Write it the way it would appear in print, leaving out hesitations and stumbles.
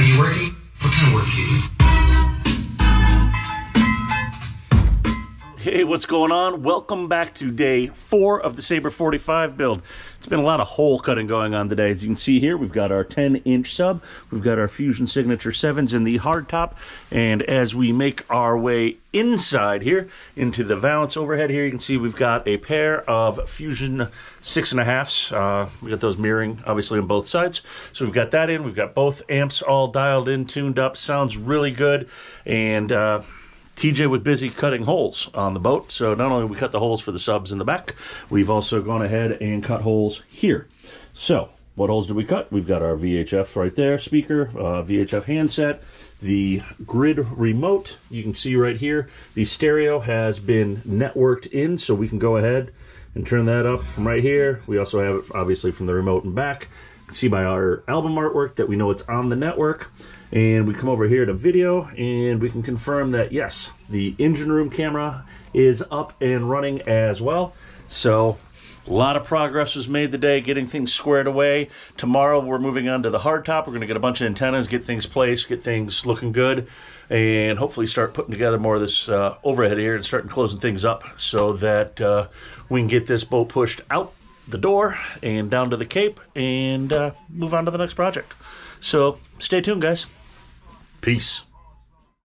you working? What kind of work do you do? Hey, what's going on? Welcome back to day 4 of the Sabre 45 build. It's been a lot of hole cutting going on today. As you can see here, we've got our 10-inch sub, we've got our Fusion Signature 7s in the hardtop, and as we make our way inside here into the valance overhead here, you can see we've got a pair of Fusion 6.5s. We got those mirroring, obviously, on both sides. So we've got that in. We've got both amps all dialed in, tuned up. Sounds really good, and TJ was busy cutting holes on the boat, so not only we cut the holes for the subs in the back, we've also gone ahead and cut holes here. So, what holes did we cut? We've got our VHF right there, speaker, VHF handset, the grid remote. You can see right here, the stereo has been networked in, so we can go ahead and turn that up from right here. We also have it, obviously, from the remote and back. You can see by our album artwork that we know it's on the network. And we come over here to video, and we can confirm that, yes, the engine room camera is up and running as well. So a lot of progress was made today, getting things squared away. Tomorrow we're moving on to the hardtop. We're going to get a bunch of antennas, get things placed, get things looking good, and hopefully start putting together more of this overhead here and starting closing things up so that we can get this boat pushed out the door and down to the Cape and move on to the next project. So stay tuned, guys. Peace.